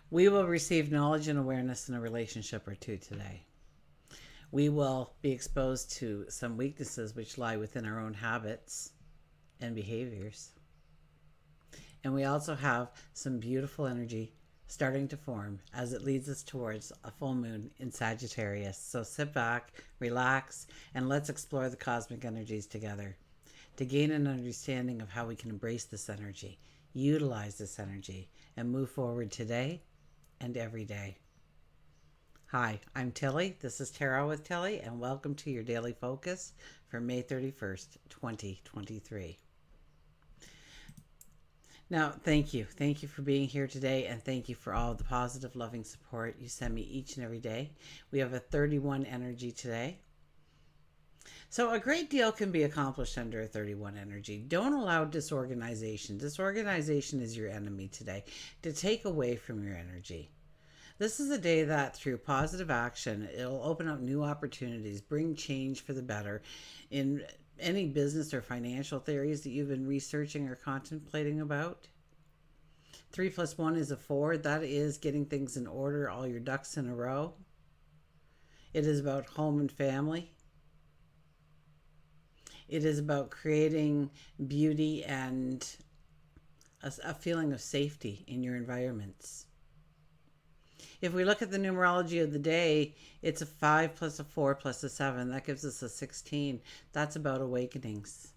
We will receive knowledge and awareness in a relationship or two today. We will be exposed to some weaknesses which lie within our own habits and behaviors. And we also have some beautiful energy starting to form as it leads us towards a full moon in Sagittarius. So sit back, relax, and let's explore the cosmic energies together to gain an understanding of how we can embrace this energy, utilize this energy, and move forward today and every day. Hi, I'm Tilly. This is Tarot with Tilly, and welcome to your daily focus for May 31st, 2023. Now, thank you. Thank you for being here today, and thank you for all of the positive, loving support you send me each and every day. We have a 31 energy today. So, a great deal can be accomplished under a 31 energy. Don't allow disorganization. Disorganization is your enemy today to take away from your energy. This is a day that through positive action, it'll open up new opportunities, bring change for the better in any business or financial theories that you've been researching or contemplating about. 3 plus 1 is a 4. That is getting things in order, all your ducks in a row. It is about home and family. It is about creating beauty and a feeling of safety in your environments. If we look at the numerology of the day, it's a 5 plus a 4 plus a 7. That gives us a 16. That's about awakenings.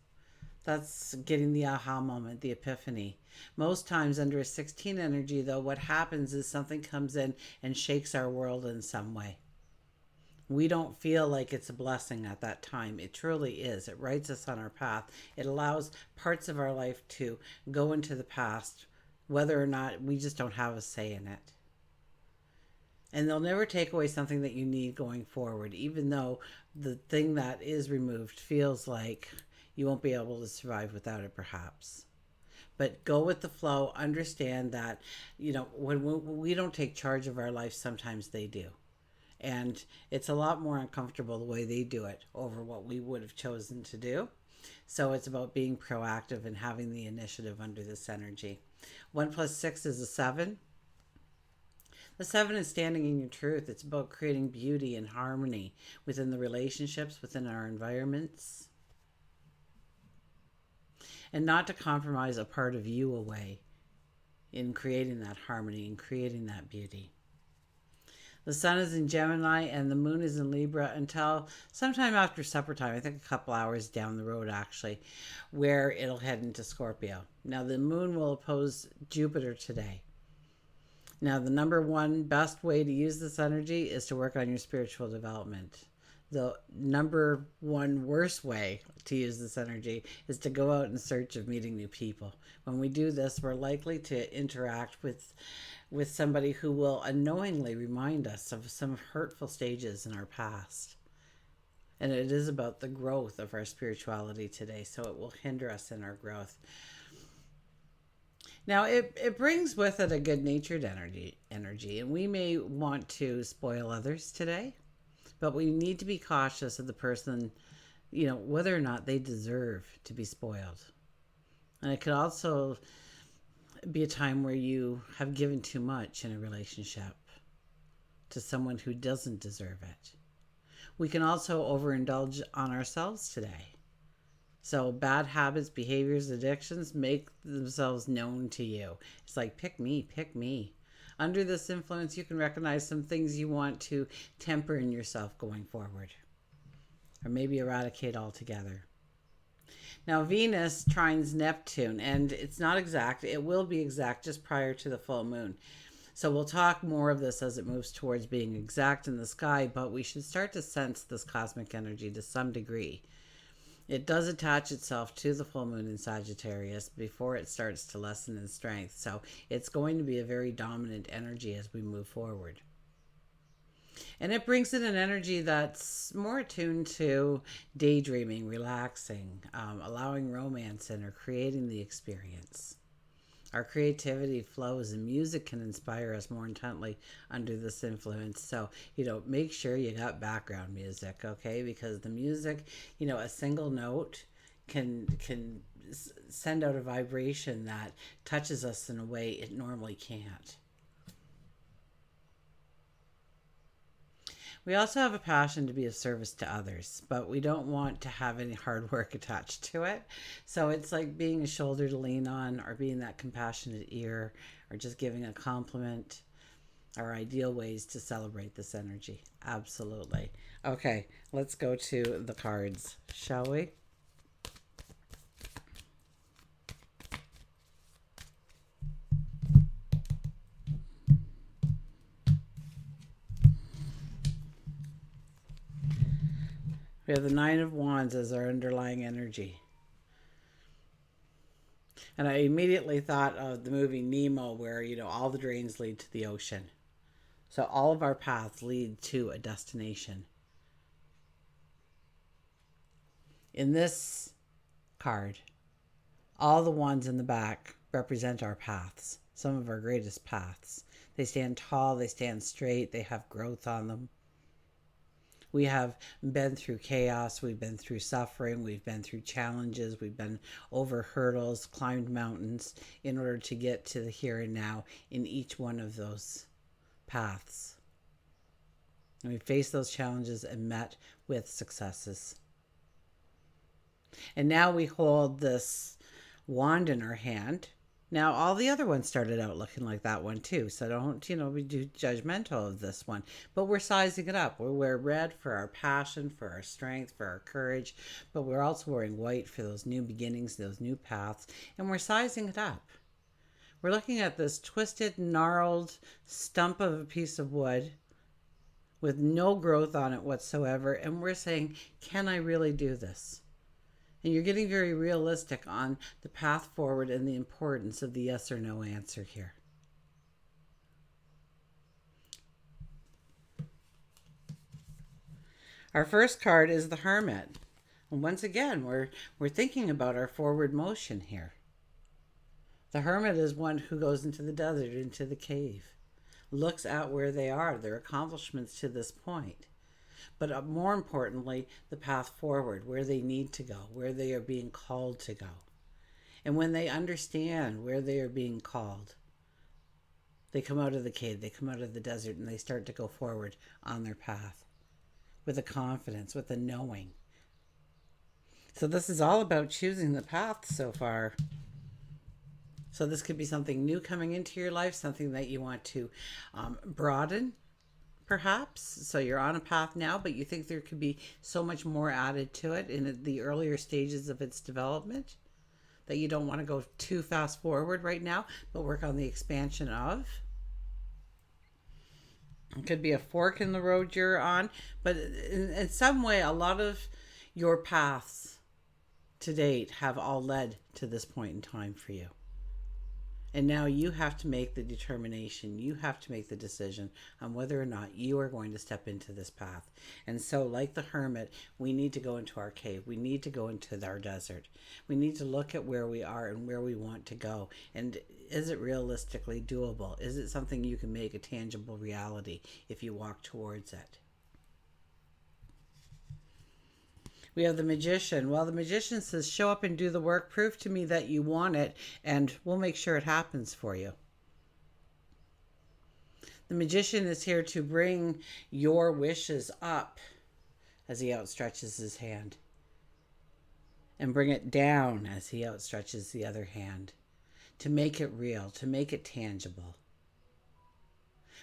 That's getting the aha moment, the epiphany. Most times under a 16 energy, though, what happens is something comes in and shakes our world in some way. We don't feel like it's a blessing at that time. It truly is. It writes us on our path. It allows parts of our life to go into the past, whether or not we just don't have a say in it. And they'll never take away something that you need going forward, even though the thing that is removed feels like you won't be able to survive without it, perhaps. But go with the flow. Understand that, when we don't take charge of our life, sometimes they do. And it's a lot more uncomfortable the way they do it over what we would have chosen to do. So it's about being proactive and having the initiative under this energy. 1 plus 6 is a 7. The 7 is standing in your truth. It's about creating beauty and harmony within the relationships, within our environments, and not to compromise a part of you away in creating that harmony and creating that beauty. The sun is in Gemini and the moon is in Libra until sometime after supper time, I think a couple hours down the road actually, where it'll head into Scorpio. Now the moon will oppose Jupiter today. Now, the number one best way to use this energy is to work on your spiritual development. The number one worst way to use this energy is to go out in search of meeting new people. When we do this, we're likely to interact with somebody who will unknowingly remind us of some hurtful stages in our past. And it is about the growth of our spirituality today, so it will hinder us in our growth. Now, it brings with it a good-natured energy, and we may want to spoil others today, but we need to be cautious of the person, whether or not they deserve to be spoiled. And it could also be a time where you have given too much in a relationship to someone who doesn't deserve it. We can also overindulge on ourselves today. So bad habits, behaviors, addictions make themselves known to you. It's like, pick me, pick me. Under this influence, you can recognize some things you want to temper in yourself going forward, or maybe eradicate altogether. Now, Venus trines Neptune, and it's not exact. It will be exact just prior to the full moon. So we'll talk more of this as it moves towards being exact in the sky, but we should start to sense this cosmic energy to some degree. It does attach itself to the full moon in Sagittarius before it starts to lessen in strength. So it's going to be a very dominant energy as we move forward. And it brings in an energy that's more attuned to daydreaming, relaxing, allowing romance in, or creating the experience. Our creativity flows and music can inspire us more intently under this influence. So, make sure you got background music, okay? Because the music, a single note can send out a vibration that touches us in a way it normally can't. We also have a passion to be of service to others, but we don't want to have any hard work attached to it. So it's like being a shoulder to lean on, or being that compassionate ear, or just giving a compliment, are ideal ways to celebrate this energy. Absolutely. Okay, let's go to the cards, shall we? We have the Nine of Wands as our underlying energy. And I immediately thought of the movie Nemo, where, all the drains lead to the ocean. So all of our paths lead to a destination. In this card, all the wands in the back represent our paths, some of our greatest paths. They stand tall, they stand straight, they have growth on them. We have been through chaos, we've been through suffering, we've been through challenges, we've been over hurdles, climbed mountains in order to get to the here and now in each one of those paths. And we faced those challenges and met with successes. And now we hold this wand in our hand. Now, all the other ones started out looking like that one too, so don't, be too judgmental of this one. But we're sizing it up. We wear red for our passion, for our strength, for our courage, but we're also wearing white for those new beginnings, those new paths, and we're sizing it up. We're looking at this twisted, gnarled stump of a piece of wood with no growth on it whatsoever, and we're saying, can I really do this? And you're getting very realistic on the path forward and the importance of the yes or no answer here. Our first card is the Hermit. And once again, we're thinking about our forward motion here. The Hermit is one who goes into the desert, into the cave, looks at where they are, their accomplishments to this point. But more importantly, the path forward, where they need to go, where they are being called to go. And when they understand where they are being called, they come out of the cave, they come out of the desert, and they start to go forward on their path with a confidence, with a knowing. So this is all about choosing the path so far. So this could be something new coming into your life, something that you want to broaden, perhaps. So you're on a path now, but you think there could be so much more added to it in the earlier stages of its development, that you don't want to go too fast forward right now, but work on the expansion of. It could be a fork in the road you're on, but in some way, a lot of your paths to date have all led to this point in time for you. And now you have to make the determination, you have to make the decision on whether or not you are going to step into this path. And so, like the Hermit, we need to go into our cave. We need to go into our desert. We need to look at where we are and where we want to go. And is it realistically doable? Is it something you can make a tangible reality if you walk towards it? We have the Magician. Well, the Magician says, show up and do the work. Prove to me that you want it, and we'll make sure it happens for you. The Magician is here to bring your wishes up as he outstretches his hand, and bring it down as he outstretches the other hand, to make it real, to make it tangible.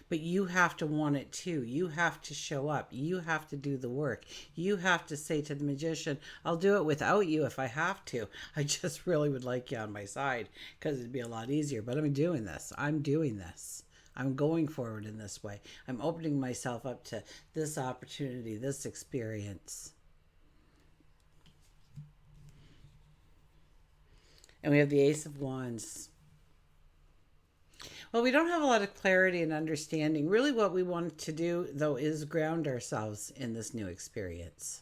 But you have to want it too. You have to show up. You have to do the work. You have to say to the Magician, I'll do it without you if I have to. I just really would like you on my side, because it'd be a lot easier. But I'm doing this. I'm doing this. I'm going forward in this way. I'm opening myself up to this opportunity, this experience. And we have the Ace of Wands. Well, we don't have a lot of clarity and understanding. Really what we want to do, though, is ground ourselves in this new experience.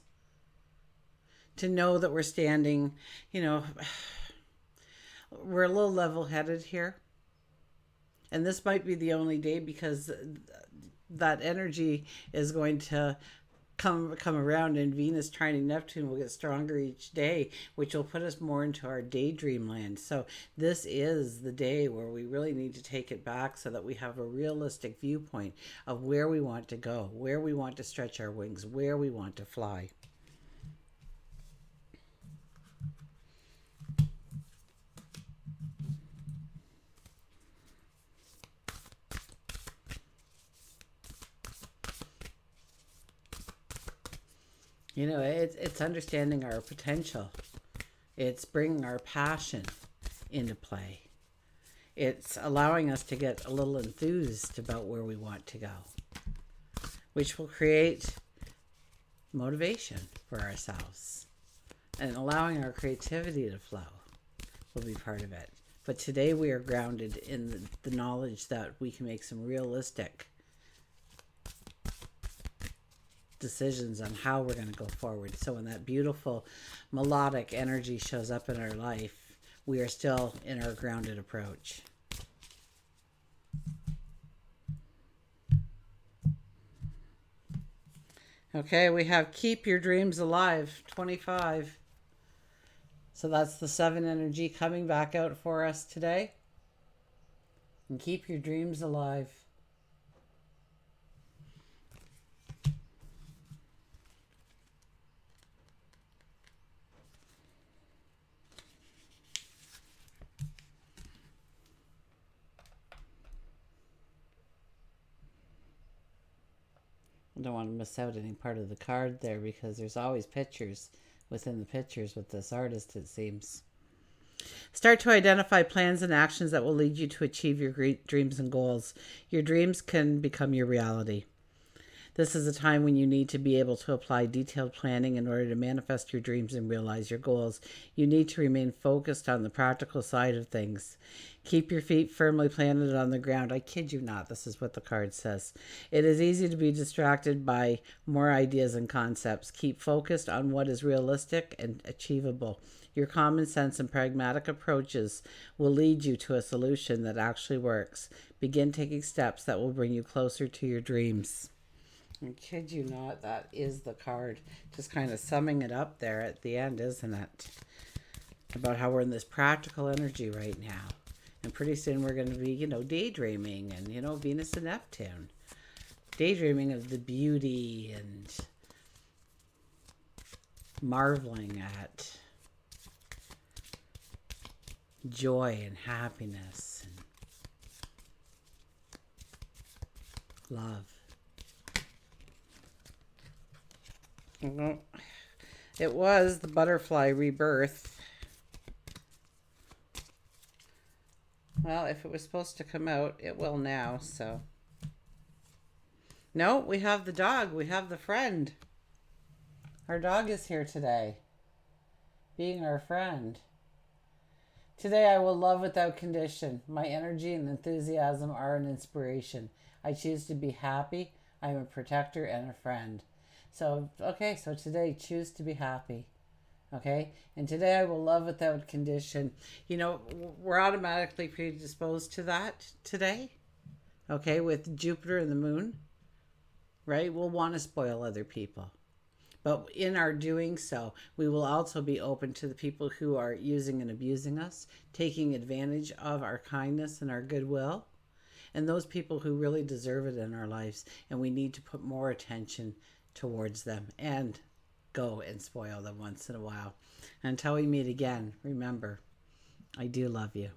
To know that we're standing, we're a little level-headed here. And this might be the only day, because that energy is going to come around, and Venus trining Neptune will get stronger each day, which will put us more into our daydream land. So this is the day where we really need to take it back so that we have a realistic viewpoint of where we want to go, where we want to stretch our wings, where we want to fly. You know, it's understanding our potential. It's bringing our passion into play. It's allowing us to get a little enthused about where we want to go, which will create motivation for ourselves. And allowing our creativity to flow will be part of it. But today we are grounded in the knowledge that we can make some realistic decisions on how we're going to go forward. So when that beautiful melodic energy shows up in our life, we are still in our grounded approach. Okay, we have Keep Your Dreams Alive, 25. So that's the 7 energy coming back out for us today. And keep your dreams alive. I don't want to miss out any part of the card there because there's always pictures within the pictures with this artist, it seems. Start to identify plans and actions that will lead you to achieve your great dreams and goals. Your dreams can become your reality. This is a time when you need to be able to apply detailed planning in order to manifest your dreams and realize your goals. You need to remain focused on the practical side of things. Keep your feet firmly planted on the ground. I kid you not, this is what the card says. It is easy to be distracted by more ideas and concepts. Keep focused on what is realistic and achievable. Your common sense and pragmatic approaches will lead you to a solution that actually works. Begin taking steps that will bring you closer to your dreams. I kid you not, that is the card. Just kind of summing it up there at the end, isn't it? About how we're in this practical energy right now. And pretty soon we're going to be, daydreaming and, Venus and Neptune. Daydreaming of the beauty and marveling at joy and happiness and love. It was the butterfly rebirth. Well, if it was supposed to come out, it will now, so. No, we have the dog. We have the friend. Our dog is here today, being our friend. Today I will love without condition. My energy and enthusiasm are an inspiration. I choose to be happy. I am a protector and a friend. So today choose to be happy. Okay? And today I will love without condition. We're automatically predisposed to that today. Okay? With Jupiter and the moon. Right? We'll want to spoil other people. But in our doing so, we will also be open to the people who are using and abusing us, taking advantage of our kindness and our goodwill, and those people who really deserve it in our lives. And we need to put more attention towards them and go and spoil them once in a while. Until we meet again, remember, I do love you.